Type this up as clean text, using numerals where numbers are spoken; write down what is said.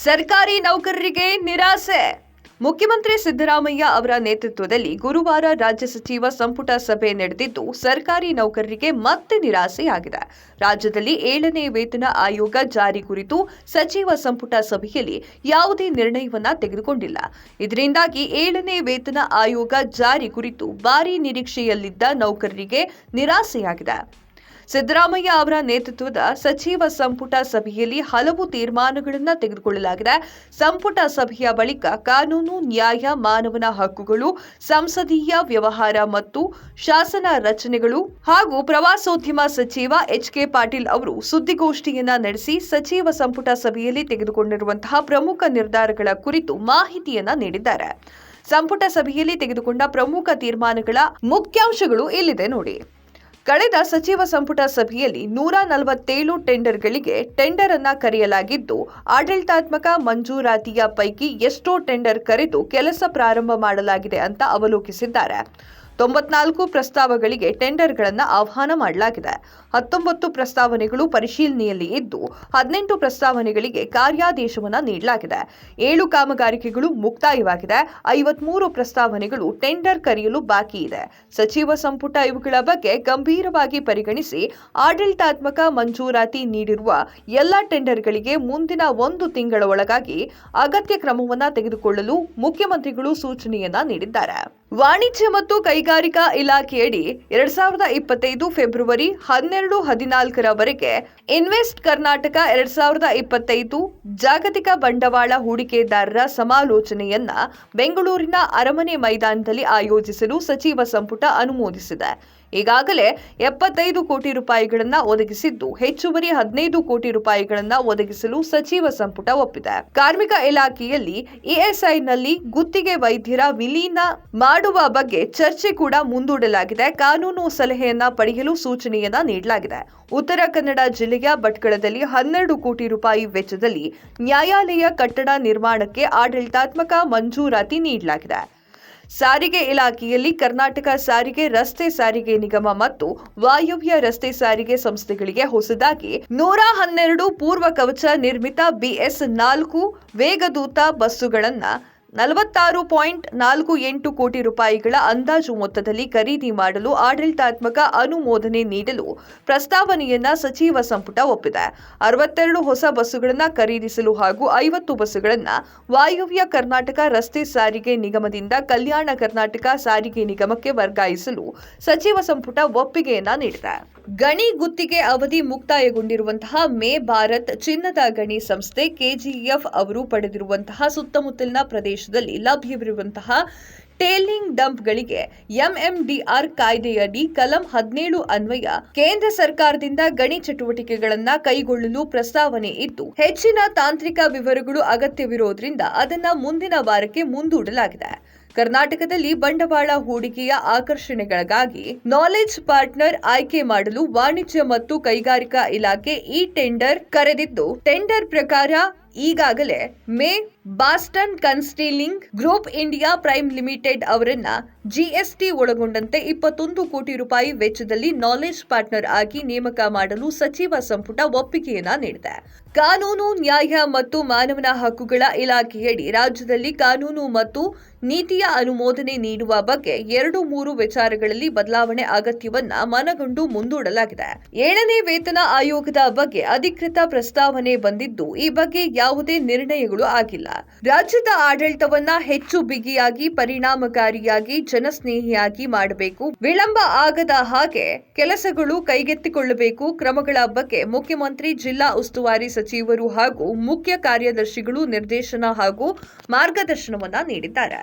ಸರ್ಕಾರಿ ನೌಕರರಿಗೆ ನಿರಾಸೆ. ಮುಖ್ಯಮಂತ್ರಿ ಸಿದ್ದರಾಮಯ್ಯ ಅವರ ನೇತೃತ್ವದಲ್ಲಿ ಗುರುವಾರ ರಾಜ್ಯ ಸಚಿವ ಸಂಪುಟ ಸಭೆ ನಡೆದಿದ್ದು, ಸರ್ಕಾರಿ ನೌಕರರಿಗೆ ಮತ್ತೆ ನಿರಾಸೆಯಾಗಿದೆ. ರಾಜ್ಯದಲ್ಲಿ 7ನೇ ವೇತನ ಆಯೋಗ ಜಾರಿ ಕುರಿತು ಸಚಿವ ಸಂಪುಟ ಸಭೆಯಲ್ಲಿ ಯಾವುದೇ ನಿರ್ಣಯವನ್ನ ತೆಗೆದುಕೊಂಡಿಲ್ಲ. ಇದರಿಂದಾಗಿ 7ನೇ ವೇತನ ಆಯೋಗ ಜಾರಿ ಕುರಿತು ಭಾರೀ ನಿರೀಕ್ಷೆಯಲ್ಲಿದ್ದ ನೌಕರರಿಗೆ ನಿರಾಸೆಯಾಗಿದೆ. ಸಿದ್ದರಾಮಯ್ಯ ಅವರ ನೇತೃತ್ವದ ಸಚಿವ ಸಂಪುಟ ಸಭೆಯಲ್ಲಿ ಹಲವು ತೀರ್ಮಾನಗಳನ್ನು ತೆಗೆದುಕೊಳ್ಳಲಾಗಿದೆ. ಸಂಪುಟ ಸಭೆಯ ಬಳಿಕ ಕಾನೂನು, ನ್ಯಾಯ, ಮಾನವನ ಹಕ್ಕುಗಳು, ಸಂಸದೀಯ ವ್ಯವಹಾರ ಮತ್ತು ಶಾಸನ ರಚನೆಗಳು ಹಾಗೂ ಪ್ರವಾಸೋದ್ಯಮ ಸಚಿವ ಎಚ್.ಕೆ. ಪಾಟೀಲ್ ಅವರು ಸುದ್ದಿಗೋಷ್ಠಿಯನ್ನ ನಡೆಸಿ ಸಚಿವ ಸಂಪುಟ ಸಭೆಯಲ್ಲಿ ತೆಗೆದುಕೊಂಡಿರುವಂತಹ ಪ್ರಮುಖ ನಿರ್ಧಾರಗಳ ಕುರಿತು ಮಾಹಿತಿಯನ್ನ ನೀಡಿದ್ದಾರೆ. ಸಂಪುಟ ಸಭೆಯಲ್ಲಿ ತೆಗೆದುಕೊಂಡ ಪ್ರಮುಖ ತೀರ್ಮಾನಗಳ ಮುಖ್ಯಾಂಶಗಳು ಇಲ್ಲಿದೆ ನೋಡಿ. ಕಳೆದ ಸಚಿವ ಸಂಪುಟ ಸಭೆಯಲ್ಲಿ 147 ಟೆಂಡರ್ಗಳಿಗೆ ಟೆಂಡರ್ ಅನ್ನ ಕರೆಯಲಾಗಿದ್ದು, ಆಡಳಿತಾತ್ಮಕ ಮಂಜೂರಾತಿಯ ಪೈಕಿ ಎಷ್ಟೋ ಟೆಂಡರ್ ಕರೆದು ಕೆಲಸ ಪ್ರಾರಂಭ ಮಾಡಲಾಗಿದೆ ಅಂತ ಅವಲೋಕಿಸಿದ್ದಾರೆ. 94 ಪ್ರಸ್ತಾವಗಳಿಗೆ ಟೆಂಡರ್ಗಳನ್ನು ಆಹ್ವಾನ ಮಾಡಲಾಗಿದೆ. 19 ಪ್ರಸ್ತಾವನೆಗಳು ಪರಿಶೀಲನೆಯಲ್ಲಿ ಇದ್ದು, 18 ಪ್ರಸ್ತಾವನೆಗಳಿಗೆ ಕಾರ್ಯಾದೇಶವನ್ನು ನೀಡಲಾಗಿದೆ. 7 ಕಾಮಗಾರಿಕೆಗಳು ಮುಕ್ತಾಯವಾಗಿದೆ. 53 ಪ್ರಸ್ತಾವನೆಗಳು ಟೆಂಡರ್ ಕರೆಯಲು ಬಾಕಿ ಇದೆ. ಸಚಿವ ಸಂಪುಟ ಇವುಗಳ ಬಗ್ಗೆ ಗಂಭೀರವಾಗಿ ಪರಿಗಣಿಸಿ ಆಡಳಿತಾತ್ಮಕ ಮಂಜೂರಾತಿ ನೀಡಿರುವ ಎಲ್ಲ ಟೆಂಡರ್ಗಳಿಗೆ ಮುಂದಿನ 1 ತಿಂಗಳ ಒಳಗಾಗಿ ಅಗತ್ಯ ಕ್ರಮವನ್ನು ತೆಗೆದುಕೊಳ್ಳಲು ಮುಖ್ಯಮಂತ್ರಿಗಳು ಸೂಚನೆಯನ್ನ ನೀಡಿದ್ದಾರೆ. ವಾಣಿಜ್ಯ ಮತ್ತು ಕೈಗಾರಿಕಾ ಇಲಾಖೆಯಡಿ 2025 ಫೆಬ್ರವರಿ 12-14 ಇನ್ವೆಸ್ಟ್ ಕರ್ನಾಟಕ 2025 ಜಾಗತಿಕ ಬಂಡವಾಳ ಹೂಡಿಕೆದಾರರ ಸಮಾಲೋಚನೆಯನ್ನ ಬೆಂಗಳೂರಿನ ಅರಮನೆ ಮೈದಾನದಲ್ಲಿ ಆಯೋಜಿಸಲು ಸಚಿವ ಸಂಪುಟ ಅನುಮೋದಿಸಿದೆ. ಈಗಾಗಲೇ 75 ಕೋಟಿ ರೂಪಾಯಿಗಳನ್ನು ಒದಗಿಸಿದ್ದು, ಹೆಚ್ಚುವರಿ 15 ಕೋಟಿ ರೂಪಾಯಿಗಳನ್ನು ಒದಗಿಸಲು ಸಚಿವ ಸಂಪುಟ ಒಪ್ಪಿದೆ. ಕಾರ್ಮಿಕ ಇಲಾಖೆಯಲ್ಲಿ ಇಎಸ್ಐನಲ್ಲಿ ಗುತ್ತಿಗೆ ವೈದ್ಯರ ವಿಲೀನ ಮಾಡುವ ಬಗ್ಗೆ ಚರ್ಚೆ ಕೂಡ ಮುಂದೂಡಲಾಗಿದೆ. ಕಾನೂನು ಸಲಹೆಯನ್ನ ಪಡೆಯಲು ಸೂಚನೆಯನ್ನ ನೀಡಲಾಗಿದೆ. ಉತ್ತರ ಕನ್ನಡ ಜಿಲ್ಲೆಯ ಭಟ್ಕಳದಲ್ಲಿ 12 ಕೋಟಿ ರೂಪಾಯಿ ವೆಚ್ಚದಲ್ಲಿ ನ್ಯಾಯಾಲಯ ಕಟ್ಟಡ ನಿರ್ಮಾಣಕ್ಕೆ ಆಡಳಿತಾತ್ಮಕ ಮಂಜೂರಾತಿ ನೀಡಲಾಗಿದೆ. ಸಾರಿಗೆ ಇಲಾಖೆಯಲ್ಲಿ ಕರ್ನಾಟಕ ಸಾರಿಗೆ, ರಸ್ತೆ ಸಾರಿಗೆ ನಿಗಮ ಮತ್ತು ವಾಯವ್ಯ ರಸ್ತೆ ಸಾರಿಗೆ ಸಂಸ್ಥೆಗಳಿಗೆ ಹೊಸದಾಗಿ 112 ಪೂರ್ವ ಕವಚ ನಿರ್ಮಿತ BS4 ವೇಗದೂತ ಬಸ್ಸುಗಳನ್ನು 46.48 ಕೋಟಿ ರೂಪಾಯಿಗಳ ಅಂದಾಜು ಮೊತ್ತದಲ್ಲಿ ಖರೀದಿ ಮಾಡಲು ಆಡಳಿತಾತ್ಮಕ ಅನುಮೋದನೆ ನೀಡಲು ಪ್ರಸ್ತಾವನೆಯನ್ನ ಸಚಿವ ಸಂಪುಟ ಒಪ್ಪಿದೆ. 62 ಹೊಸ ಬಸ್ಸುಗಳನ್ನು ಖರೀದಿಸಲು ಹಾಗೂ 50 ಬಸ್ಸುಗಳನ್ನು ವಾಯವ್ಯ ಕರ್ನಾಟಕ ರಸ್ತೆ ಸಾರಿಗೆ ನಿಗಮದಿಂದ ಕಲ್ಯಾಣ ಕರ್ನಾಟಕ ಸಾರಿಗೆ ನಿಗಮಕ್ಕೆ ವರ್ಗಾಯಿಸಲು ಸಚಿವ ಸಂಪುಟ ಒಪ್ಪಿಗೆಯನ್ನ ನೀಡಿದೆ. ಗಣಿ ಗುತ್ತಿಗೆ ಅವಧಿ ಮುಕ್ತಾಯಗೊಂಡಿರುವಂತಹ ಮೇ ಭಾರತ್ ಚಿನ್ನದ ಗಣಿ ಸಂಸ್ಥೆ ಕೆಜಿಎಫ್ ಅವರು ಪಡೆದಿರುವಂತಹ ಸುತ್ತಮುತ್ತಲಿನ ಪ್ರದೇಶದಲ್ಲಿ ಲಭ್ಯವಿರುವಂತಹ ಟೇಲಿಂಗ್ ಡಂಪ್ಗಳಿಗೆ ಎಂಎಂಡಿಆರ್ ಕಾಯ್ದೆಯಡಿ ಕಲಂ 17 ಅನ್ವಯ ಕೇಂದ್ರ ಸರ್ಕಾರದಿಂದ ಗಣಿ ಚಟುವಟಿಕೆಗಳನ್ನ ಕೈಗೊಳ್ಳಲು ಪ್ರಸ್ತಾವನೆ ಇದ್ದು, ಹೆಚ್ಚಿನ ತಾಂತ್ರಿಕ ವಿವರಗಳು ಅಗತ್ಯವಿರೋದ್ರಿಂದ ಅದನ್ನ ಮುಂದಿನ ವಾರಕ್ಕೆ ಮುಂದೂಡಲಾಗಿದೆ. ಕರ್ನಾಟಕದಲ್ಲಿ ಬಂಡವಾಳ ಹೂಡಿಕೆಯ ಆಕರ್ಷಣೆಗಳಿಗಾಗಿ ನಾಲೆಜ್ ಪಾರ್ಟ್ನರ್ ಆಯ್ಕೆ ಮಾಡಲು ವಾಣಿಜ್ಯ ಮತ್ತು ಕೈಗಾರಿಕಾ ಇಲಾಖೆ ಈ ಟೆಂಡರ್ ಕರೆದಿದ್ದು, ಟೆಂಡರ್ ಪ್ರಕಾರ ಈಗಾಗಲೇ Boston consulting group India prime limited ಅವರನ್ನ ಜಿಎಸ್ಟಿ ಒಳಗೊಂಡಂತೆ 21 ಕೋಟಿ ರೂಪಾಯಿ ವೆಚ್ಚದಲ್ಲಿ ನಾಲೆಜ್ ಪಾರ್ಟ್ನರ್ ಆಗಿ ನೇಮಕ ಮಾಡಲು ಸಚಿವ ಸಂಪುಟ ಒಪ್ಪಿಗೆಯನ್ನ ನೀಡಿದೆ. ಕಾನೂನು, ನ್ಯಾಯ ಮತ್ತು ಮಾನವನ ಹಕ್ಕುಗಳ ಇಲಾಖೆಯಡಿ ರಾಜ್ಯದಲ್ಲಿ ಕಾನೂನು ಮತ್ತು ನೀತಿಯ ಅನುಮೋದನೆ ನೀಡುವ ಬಗ್ಗೆ 2-3 ವಿಚಾರಗಳಲ್ಲಿ ಬದಲಾವಣೆ ಅಗತ್ಯವನ್ನ ಮನಗಂಡು ಮುಂದೂಡಲಾಗಿದೆ. 7ನೇ ವೇತನ ಆಯೋಗದ ಬಗ್ಗೆ ಅಧಿಕೃತ ಪ್ರಸ್ತಾವನೆ ಬಂದಿದ್ದು, ಈ ಬಗ್ಗೆ ಯಾವುದೇ ನಿರ್ಣಯಗಳು ಆಗಿಲ್ಲ. ರಾಜ್ಯದ ಆಡಳಿತವನ್ನ ಹೆಚ್ಚು ಬಿಗಿಯಾಗಿ, ಪರಿಣಾಮಕಾರಿಯಾಗಿ, ಜನಸ್ನೇಹಿಯಾಗಿ ಮಾಡಬೇಕು. ವಿಳಂಬ ಆಗದ ಹಾಗೆ ಕೆಲಸಗಳು ಕೈಗೆತ್ತಿಕೊಳ್ಳಬೇಕು. ಕ್ರಮಗಳ ಬಗ್ಗೆ ಮುಖ್ಯಮಂತ್ರಿ, ಜಿಲ್ಲಾ ಉಸ್ತುವಾರಿ ಸಚಿವರು ಹಾಗೂ ಮುಖ್ಯ ಕಾರ್ಯದರ್ಶಿಗಳು ನಿರ್ದೇಶನ ಹಾಗೂ ಮಾರ್ಗದರ್ಶನವನ್ನ ನೀಡಿದ್ದಾರೆ.